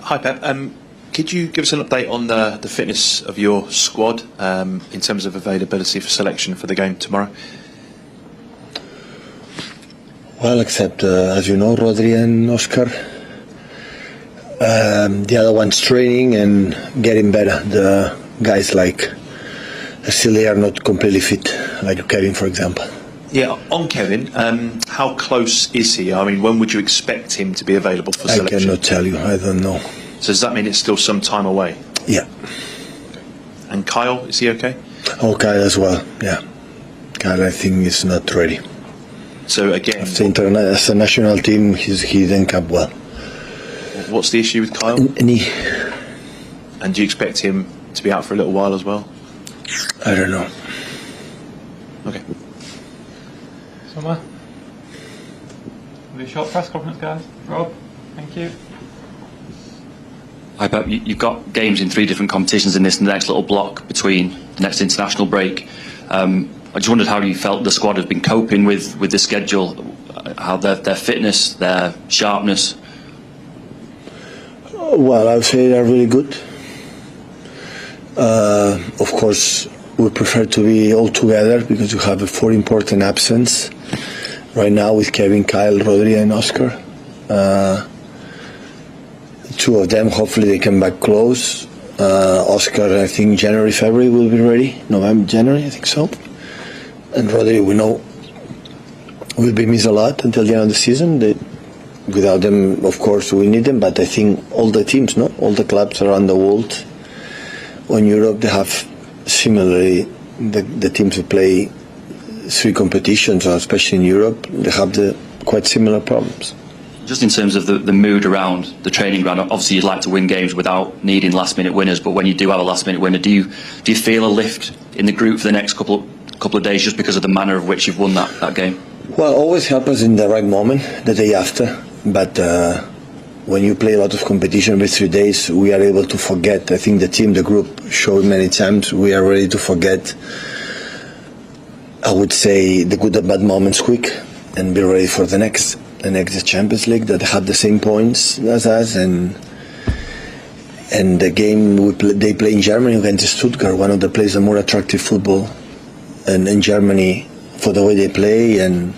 Hi Pep, could you give us an update on the fitness of your squad in terms of availability for selection for the game tomorrow? Well, except as you know, Rodri and Oscar, the other one's training and getting better. The guys like still are not completely fit, like Kevin, for example. Yeah, on Kevin, how close is he? I mean, when would you expect him to be available for selection? I cannot tell you, I don't know. So does that mean it's still some time away? Yeah. And Kyle, is he okay? Oh, Kyle as well, yeah. Kyle, I think, is not ready. So again... As a national team, he didn't come well. What's the issue with Kyle? Knee. And do you expect him to be out for a little while as well? I don't know. Okay. Somewhere? Will be a short press conference, guys. Rob, thank you. Hi Pep, you've got games in 3 different competitions in this next little block between the next international break. I just wondered how you felt the squad has been coping with the schedule, how their fitness, their sharpness. Well, I would say they're really good. Of course, we prefer to be all together because we have 4 important absence right now with Kevin, Kyle, Rodri and Oscar. 2 of them, hopefully they come back close. Oscar, I think January, February will be ready. November, January, I think so. And Rodri, we know, will be missed a lot until the end of the season. Without them, of course, we need them, but I think all the teams, all the clubs around the world or in Europe, they have similarly, the teams who play 3 competitions, or especially in Europe, they have quite similar problems. Just in terms of the mood around the training ground, obviously you'd like to win games without needing last-minute winners, but when you do have a last-minute winner, do you feel a lift in the group for the next couple of days just because of the manner of which you've won that game? Well, always happens in the right moment, the day after, but when you play a lot of competition every 3 days, we are able to forget. I think the group showed many times we are ready to forget, I would say, the good and bad moments quick and be ready for the next Champions League that have the same points as us, and the game they play in Germany against Stuttgart, one of the places of more attractive football in Germany for the way they play, and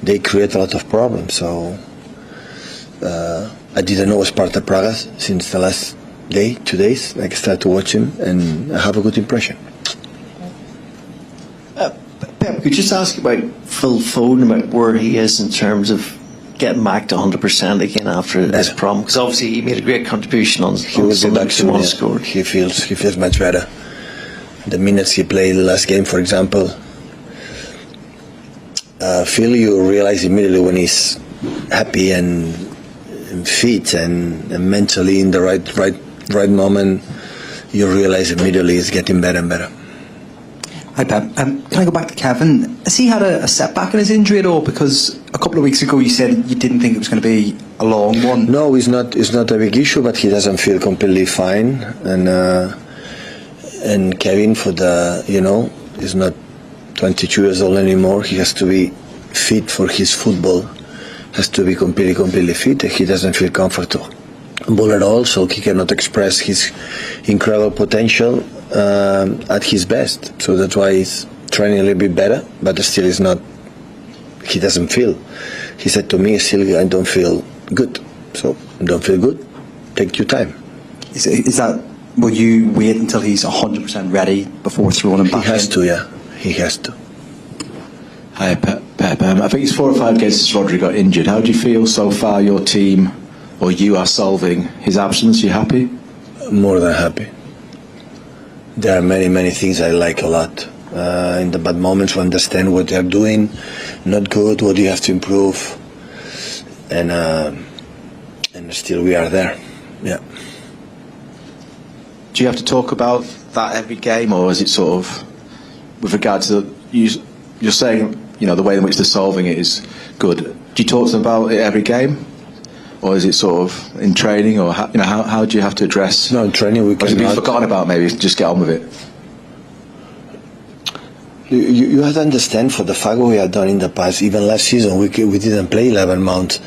they create a lot of problems. So I didn't know Sparta Prague since the last 2 days. I started to watch him and I have a good impression. Pep, could you just ask about Phil Foden, about where he is in terms of getting back to 100% again after this problem? Because obviously he made a great contribution on Sunday when he scored. He feels much better. The minutes he played the last game, for example, Phil, you realize immediately when he's happy and fit and mentally in the right moment, you realize immediately he's getting better and better. Hi Pep, can I go back to Kevin? Has he had a setback in his injury at all? Because a couple of weeks ago you said you didn't think it was going to be a long one. No, it's not a big issue, but he doesn't feel completely fine. And Kevin, is not 22 years old anymore. He has to be fit for his football. Has to be completely fit. He doesn't feel comfortable at all, so he cannot express his incredible potential at his best. So that's why he's training a little bit better, but still is not. He doesn't feel. He said to me, "Still, I don't feel good." So don't feel good. Take your time. Is that? Will you wait until he's 100% ready before throwing him back? He has to, yeah. He has to. Hi, Pep. I think it's 4 or 5 games since Rodri got injured. How do you feel so far your team or you are solving his absence? You happy? More than happy. There are many things I like a lot. In the bad moments, we understand what they are doing, not good, what you have to improve, and still we are there. Yeah. Do you have to talk about that every game, or is it sort of with regard to you're saying the way in which they're solving it is good? Do you talk to them about it every game, or is it sort of in training, or how do you have to address? No, in training we cannot. Or is it been forgotten about? Maybe just get on with it. You have to understand, for the fact what we have done in the past, even last season, we didn't play 11 mounts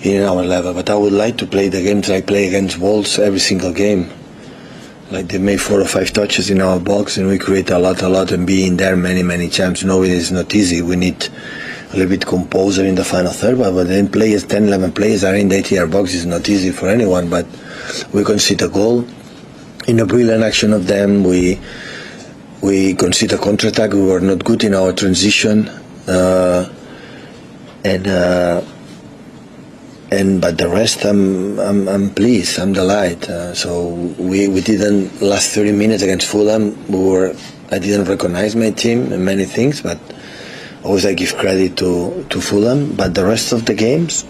in our level, but I would like to play the games I play against Wolves every single game. Like they made 4 or 5 touches in our box and we create a lot, and be in there many times. No, it is not easy. We need a little bit composure in the final third, but then players, 10, 11 players are in the 80-yard box. It's not easy for anyone, but we concede a goal in a brilliant action of them. We concede a counter-attack. We were not good in our transition, but the rest, I'm pleased. I'm delighted. So we didn't last 30 minutes against Fulham. I didn't recognize my team and many things, but always I give credit to Fulham. But the rest of the games,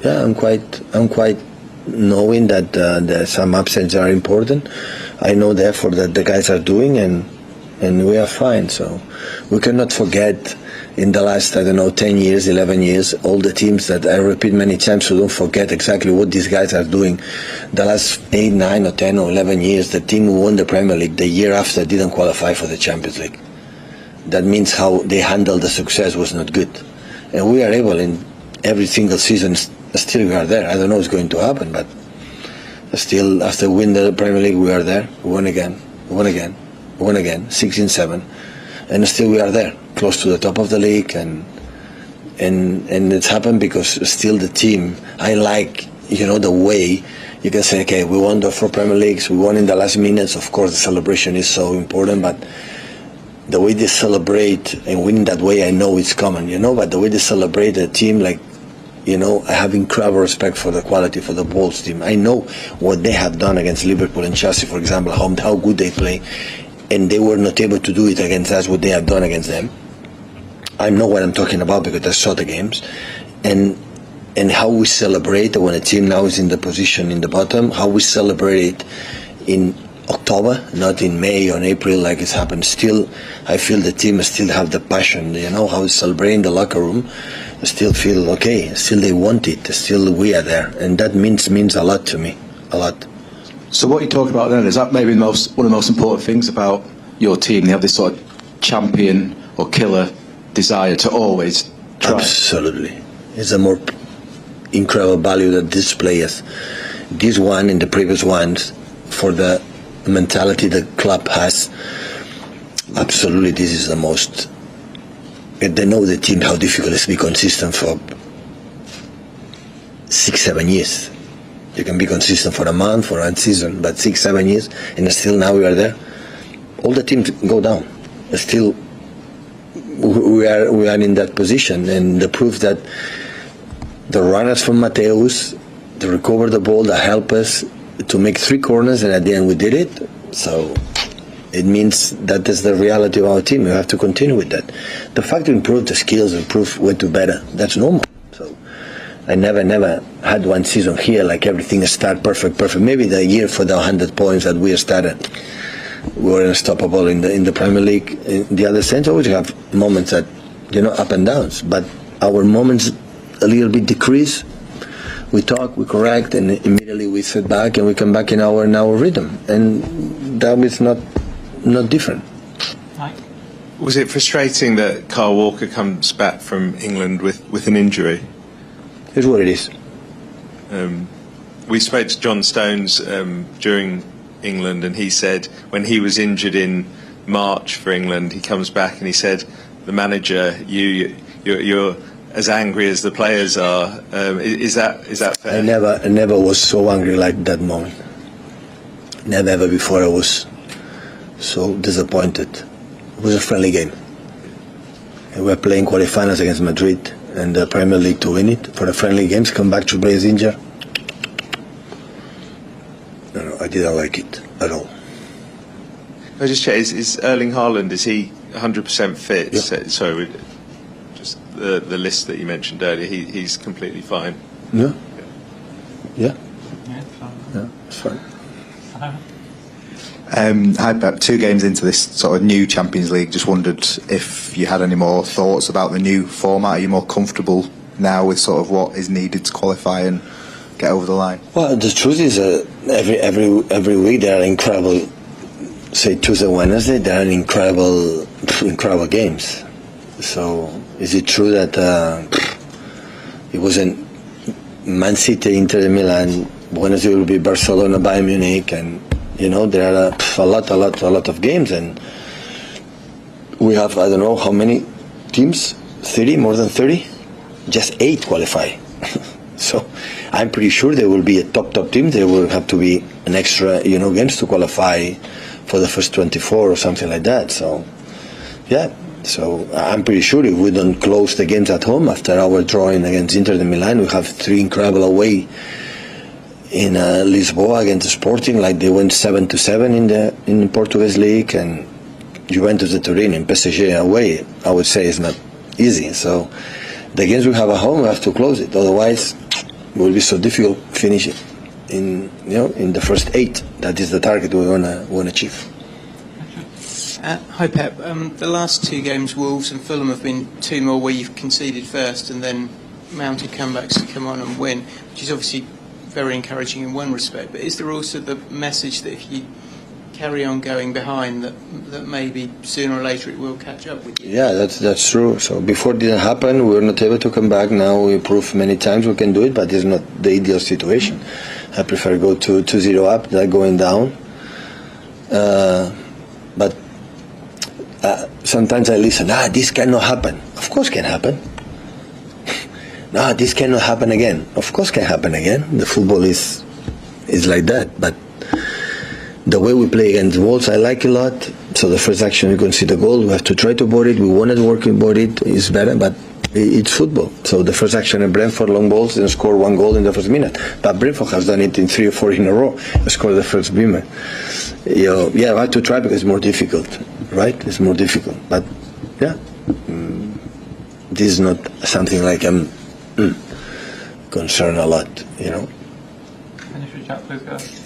yeah, I'm quite knowing that some absences are important. I know the effort that the guys are doing, and we are fine. So we cannot forget in the last, 10 years, 11 years, all the teams that I repeat many times, so don't forget exactly what these guys are doing. The last 8, 9 or 10 or 11 years, the team who won the Premier League the year after didn't qualify for the Champions League. That means how they handled the success was not good. And we are able in every single season, still we are there. I don't know what's going to happen, but still after winning the Premier League we are there. We won again, 6-7. And still we are there, close to the top of the league, and it's happened because still the team, I like, the way you can say, okay, we won the 4 Premier Leagues, we won in the last minutes. Of course the celebration is so important, but the way they celebrate and win that way, I know it's common, but the way they celebrate the team, like, I have incredible respect for the quality for the Wolves team. I know what they have done against Liverpool and Chelsea, for example, how good they play. And they were not able to do it against us, what they have done against them. I know what I'm talking about because I saw the games. And how we celebrate when a team now is in the position in the bottom, how we celebrate it in October, not in May or April like it's happened. Still, I feel the team still have the passion, how we celebrate in the locker room. I still feel okay, still they want it, still we are there. And that means a lot to me, a lot. So what you're talking about then, is that maybe one of the most important things about your team? They have this sort of champion or killer desire to always try. Absolutely. It's a more incredible value that these players, this one and the previous ones, for the mentality the club has. Absolutely, this is the most. They know the team how difficult it is to be consistent for 6-7 years. You can be consistent for a month, for a season, but 6-7 years, and still now we are there. All the teams go down. Still, we are in that position, and the proof that the runners from Mateus, they recover the ball, that help us to make 3 corners, and at the end we did it. So it means that is the reality of our team. We have to continue with that. The fact to improve the skills, improve way to better, that's normal. So I never had one season here like everything start perfect. Maybe the year for the 100 points that we started, we were unstoppable in the Premier League. In the other sense, always have moments that, up and downs. But our moments a little bit decrease. We talk, we correct, and immediately we sit back and we come back in our rhythm. And that is not different. Mike? Was it frustrating that Kyle Walker comes back from England with an injury? It's what it is. We spoke to John Stones during England, and he said when he was injured in March for England, he comes back and he said, the manager, you're as angry as the players are. Is that fair? I never was so angry like that moment. Never ever before I was so disappointed. It was a friendly game. And we were playing quarterfinals against Madrid and the Premier League to win it. For the friendly games, come back to players injured. No, I didn't like it at all. I just check, is Erling Haaland, is he 100% fit? Yeah. Sorry, just the list that you mentioned earlier, he's completely fine? Yeah. Yeah. Yeah, It's fine. Hi Pep, 2 games into this sort of new Champions League, just wondered if you had any more thoughts about the new format. Are you more comfortable now with sort of what is needed to qualify and get over the line? Well, the truth is every week there are incredible say Tuesday, Wednesday, they are incredible games. So is it true that it wasn't Man City, Inter de Milan, Wednesday will be Barcelona, Bayern Munich, and there are a lot of games, and we have I don't know how many teams, 30, more than 30, just 8 qualify. So I'm pretty sure there will be a top team. There will have to be an extra games to qualify for the first 24 or something like that. So yeah. So I'm pretty sure if we don't close the games at home after our drawing against Inter de Milan, we have 3 incredible away in Lisboa against Sporting, like they went 7-7 in the Portuguese league, and Juventus de Turin in PSG away. I would say it's not easy. So the games we have at home, we have to close it. Otherwise, it will be so difficult finishing in the first 8. That is the target we want to achieve. Hi Pep, the last 2 games, Wolves and Fulham, have been 2 more where you've conceded first and then mounted comebacks to come on and win, which is obviously very encouraging in one respect, but is there also the message that if you carry on going behind that maybe sooner or later it will catch up with you? Yeah, that's true. So before it didn't happen, we were not able to come back. Now we proved many times we can do it, but it's not the ideal situation. I prefer go to 2-0 up than going down. But sometimes I listen, this cannot happen. Of course can happen. This cannot happen again. Of course can happen again. The football is like that. But the way we play against Wolves, I like a lot. So the first action, you can see the goal. We have to try to board it. We wanted to work and board it. It's better, but it's football. So the first action at Brentford, long balls, and score 1 goal in the first minute. But Brentford has done it in 3 or 4 in a row. Scored the first minute. I have to try because it's more difficult, right? It's more difficult. But yeah, this is not something like I'm concerned a lot, Finish your chat, please, guys.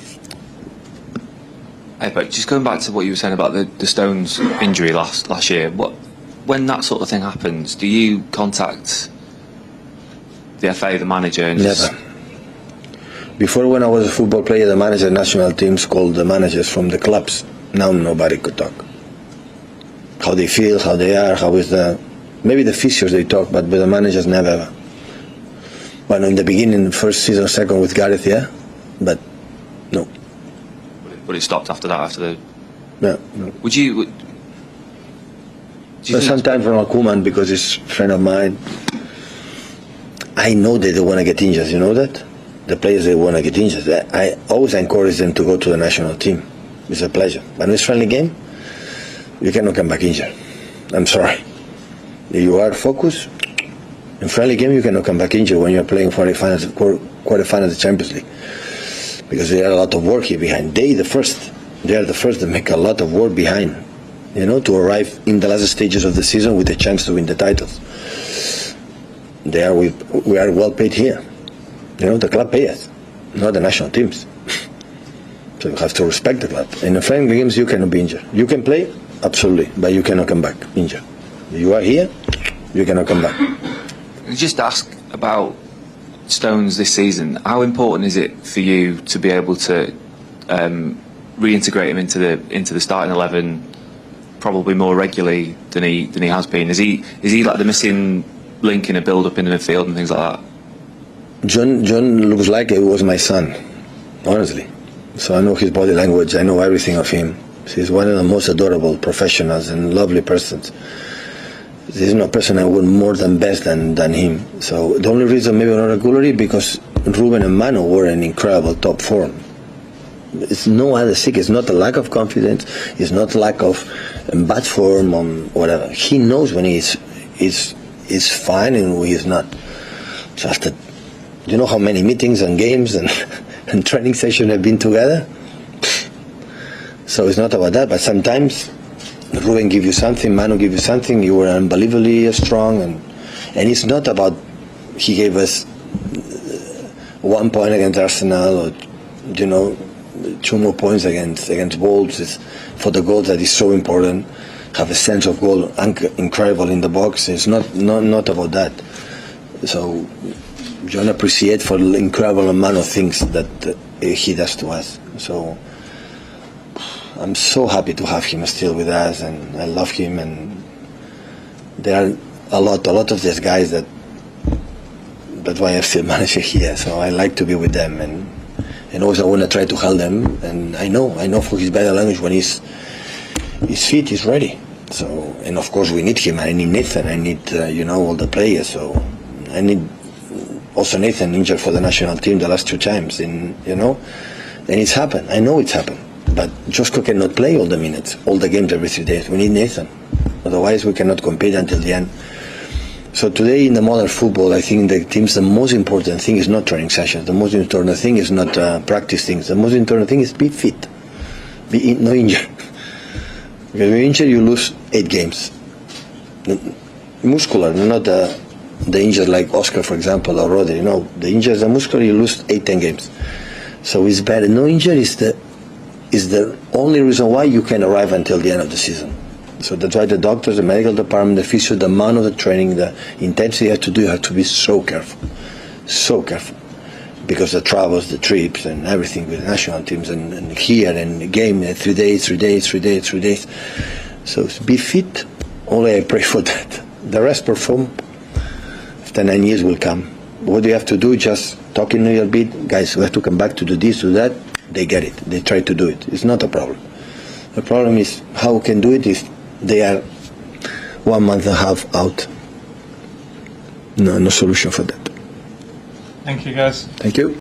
Hey, but just going back to what you were saying about the Stones injury last year, when that sort of thing happens, do you contact the FA, the manager? And Never. Before, when I was a football player, the manager national teams called the managers from the clubs. Now nobody could talk. How they feel, how they are, how is maybe the physios they talk, but with the managers never. Well, in the beginning, first season, second with Gareth, yeah, but no. But it stopped after that. No. Would you? But sometimes Ronald Koeman, because he's a friend of mine, I know they don't want to get injured. You know that? The players, they want to get injured. I always encourage them to go to the national team. It's a pleasure. But in this friendly game, you cannot come back injured. I'm sorry. If you are focused, in friendly game you cannot come back injured when you are playing quarterfinals of the Champions League. Because there are a lot of work here behind. They are the first to make a lot of work behind. To arrive in the last stages of the season with a chance to win the titles. We are well paid here. The club pays us, not the national teams. So you have to respect the club. In the friendly games, you cannot be injured. You can play, absolutely, but you cannot come back injured. If you are here, you cannot come back. Just ask about Stones this season. How important is it for you to be able to reintegrate him into the starting 11? Probably more regularly than he has been. Is he like the missing link in a build-up in the midfield and things like that? John looks like it was my son, honestly. So I know his body language. I know everything of him. He's one of the most adorable professionals and lovely persons. He's not a person I want more than best than him. So the only reason maybe not regularly because Ruben and Manu were in incredible top form. It's no other sick. It's not a lack of confidence. It's not a lack of bad form or whatever. He knows when he's fine and when he's not. So after, how many meetings and games and training sessions have been together? So it's not about that. But sometimes Ruben give you something, Manu give you something. You were unbelievably strong, and it's not about he gave us 1 point against Arsenal or 2 more points against Wolves. It's for the goals that is so important. Have a sense of goal, incredible in the box. It's not about that. So John appreciate for the incredible amount of things that he does to us. So I'm so happy to have him still with us, and I love him. And there are a lot of these guys that's why I'm still manager here. So I like to be with them, and also I want to try to help them. And I know for his body language, when he's fit, he's ready. So, and of course we need him. I need Nathan. I need all the players. So I need also Nathan injured for the national team the last 2 times. And and it's happened. I know it's happened. But Josko cannot play all the minutes, all the games every 3 days. We need Nathan. Otherwise we cannot compete until the end. So today in the modern football, I think the most important thing is not training sessions. The most important thing is not practice things. The most important thing is be fit, no injured. Because when you're injured, you lose 8 games. Muscular, not the injured like Oscar, for example, or Rodri. No, the injured, the muscular, you lose 8-10 games. So it's bad. No injury is the only reason why you can arrive until the end of the season. So that's why the doctors, the medical department, the physio, the amount of the training, the intensity you have to do, you have to be so careful. So careful. Because the travels, the trips, and everything with national teams, and here, and the game, 3 days. So be fit. Only I pray for that. The rest perform. After 9 years will come. What do you have to do? Just talking a little bit. Guys, we have to come back to do this, do that. They get it. They try to do it. It's not a problem. The problem is how we can do it if they are 1 month and a half out. No solution for that. Thank you, guys. Thank you.